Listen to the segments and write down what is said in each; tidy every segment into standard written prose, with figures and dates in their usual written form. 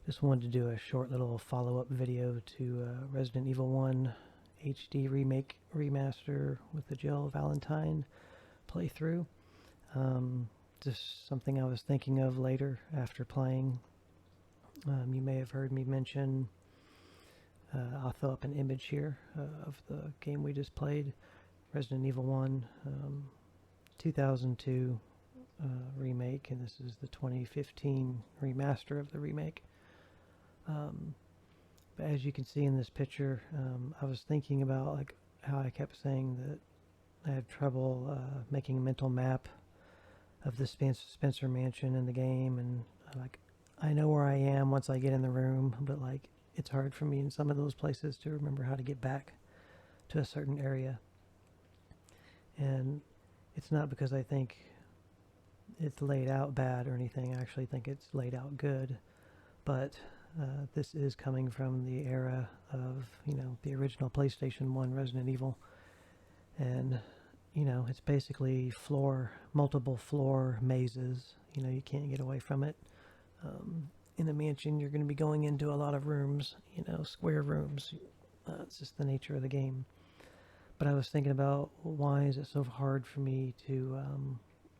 Just wanted to do a short little follow-up video to Resident Evil 1 HD Remake Remaster with the Jill Valentine playthrough. Just something I was thinking of later after playing. You may have heard me mention, I'll throw up an image here of the game we just played, Resident Evil 1, 2002 remake, and this is the 2015 remaster of the remake. But as you can see in this picture, I was thinking about like how I kept saying that I had trouble making a mental map of the Spencer Mansion in the game, and like I know where I am once I get in the room, but like it's hard for me in some of those places to remember how to get back to a certain area. And it's not because I think it's laid out bad or anything. I actually think it's laid out good, but this is coming from the era of, the original PlayStation 1 Resident Evil. And, it's basically multiple floor mazes. You can't get away from it. In a mansion, you're going to be going into a lot of rooms, square rooms. It's just the nature of the game. But I was thinking about why is it so hard for me to,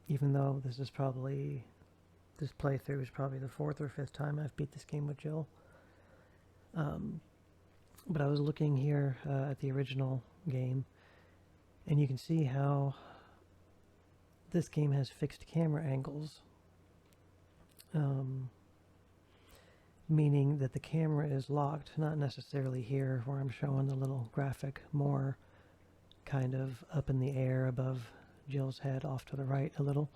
even though this playthrough is probably the 4th or 5th time I've beat this game with Jill. But I was looking here at the original game, and you can see how this game has fixed camera angles. Meaning that the camera is locked, not necessarily here where I'm showing the little graphic, more kind of up in the air above Jill's head off to the right a little.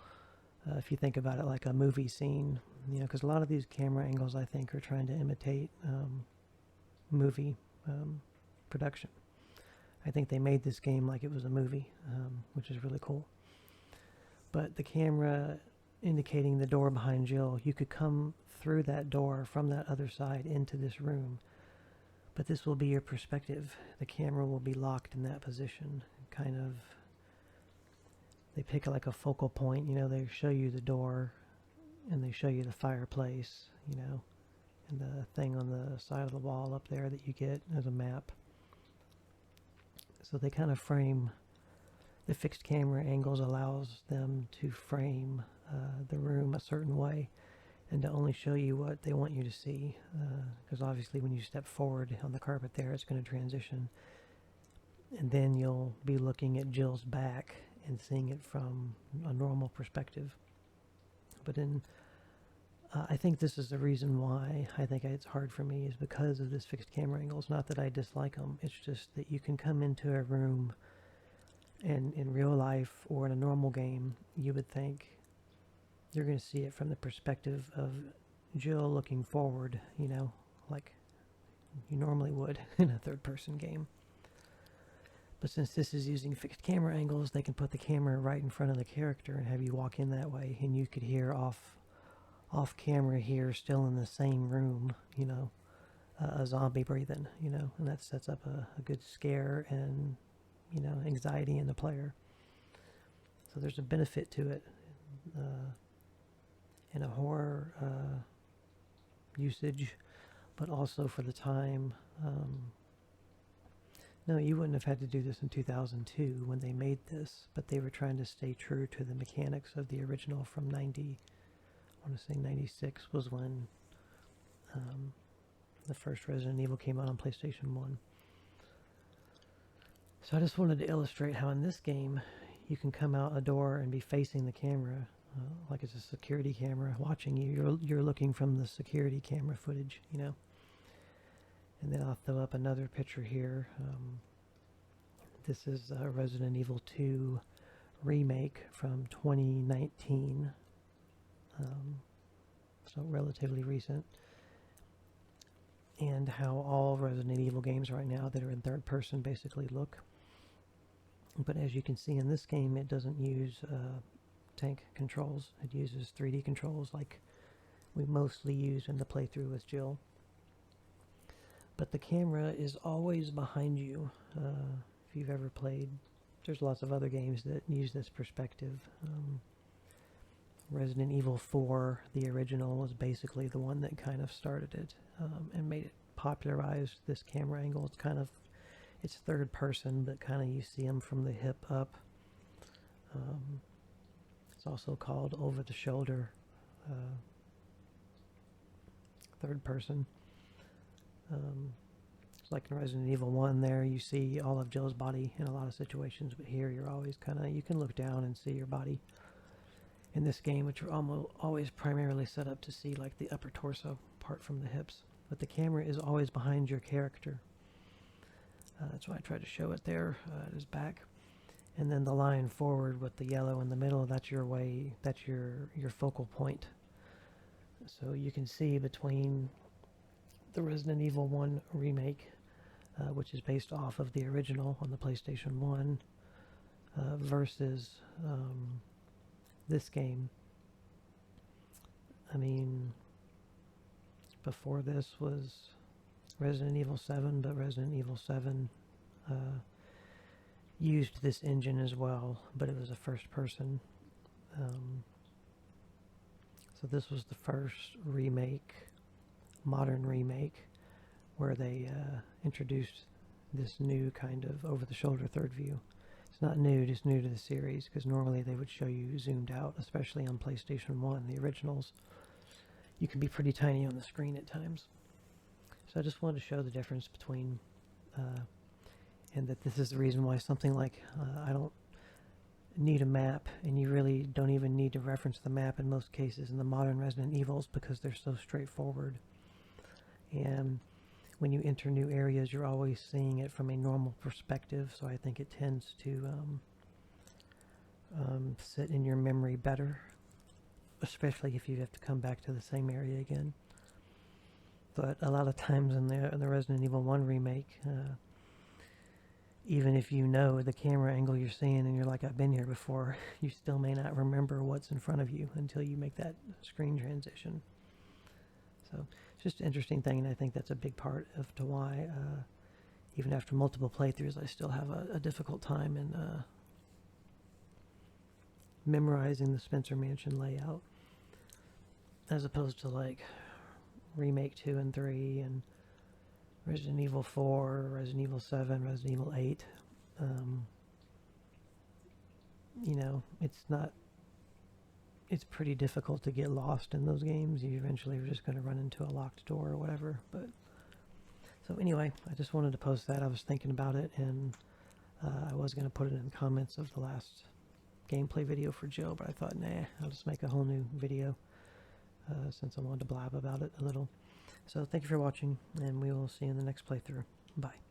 If you think about it like a movie scene, because a lot of these camera angles I think are trying to imitate movie production. I think they made this game like it was a movie, which is really cool. But the camera indicating the door behind Jill, you could come through that door from that other side into this room. But this will be your perspective. The camera will be locked in that position. Kind of, they pick like a focal point, they show you the door and they show you the fireplace, and the thing on the side of the wall up there that you get as a map. So they kind of frame, the fixed camera angles allows them to frame the room a certain way and to only show you what they want you to see, because obviously when you step forward on the carpet there, it's going to transition, and then you'll be looking at Jill's back and seeing it from a normal perspective. But I think this is the reason why I think it's hard for me, is because of this fixed camera angles. Not that I dislike them, it's just that you can come into a room and in real life or in a normal game, you would think you're going to see it from the perspective of Jill looking forward, like you normally would in a third-person game. But since this is using fixed camera angles, they can put the camera right in front of the character and have you walk in that way, and you could hear off camera here, still in the same room, a zombie breathing, and that sets up a good scare and, anxiety in the player. So there's a benefit to it. In a horror usage, but also for the time. No, you wouldn't have had to do this in 2002 when they made this, but they were trying to stay true to the mechanics of the original from 90, I want to say 96 was when the first Resident Evil came out on PlayStation 1. So I just wanted to illustrate how in this game you can come out a door and be facing the camera, like it's a security camera watching you. You're looking from the security camera footage, And then I'll throw up another picture here. This is Resident Evil 2 Remake from 2019. So relatively recent. And how all Resident Evil games right now that are in third person basically look. But as you can see in this game, it doesn't use tank controls. It uses 3D controls like we mostly use in the playthrough with Jill. But the camera is always behind you. If you've ever played, there's lots of other games that use this perspective. Resident Evil 4, the original, was basically the one that kind of started it and made it popularized this camera angle. It's kind of, it's third person, but kind of you see them from the hip up. It's also called over the shoulder third person. It's like in Resident Evil 1 there, you see all of Joe's body in a lot of situations, but here you're always kind of, you can look down and see your body. In this game, which are almost always primarily set up to see like the upper torso part from the hips, but the camera is always behind your character. That's why I tried to show it there at his back. And then the line forward with the yellow in the middle, that's your way, that's your focal point. So you can see between the Resident Evil 1 remake, which is based off of the original on the PlayStation 1, versus this game. I mean, before this was Resident Evil 7, but Resident Evil 7 used this engine as well, but it was a first person. So this was the first remake, modern remake, where they introduced this new kind of over-the-shoulder third view. It's not new, just new to the series, because normally they would show you zoomed out, especially on PlayStation 1, the originals. You can be pretty tiny on the screen at times. So I just wanted to show the difference between, and that this is the reason why something like, I don't need a map, and you really don't even need to reference the map in most cases in the modern Resident Evils, because they're so straightforward. And when you enter new areas, you're always seeing it from a normal perspective, so I think it tends to sit in your memory better, especially if you have to come back to the same area again. But a lot of times in the Resident Evil 1 remake, even if you know the camera angle you're seeing and you're like, I've been here before, you still may not remember what's in front of you until you make that screen transition. So it's just an interesting thing, and I think that's a big part of to why, even after multiple playthroughs, I still have a difficult time in memorizing the Spencer Mansion layout, as opposed to like Remake 2 and 3 and Resident Evil 4, Resident Evil 7, Resident Evil 8. You know, it's pretty difficult to get lost in those games. You eventually are just going to run into a locked door or whatever. But so anyway, I just wanted to post that. I was thinking about it, and I was going to put it in the comments of the last gameplay video for Joe, but I thought, nah, I'll just make a whole new video since I wanted to blab about it a little. So thank you for watching, and we will see you in the next playthrough. Bye.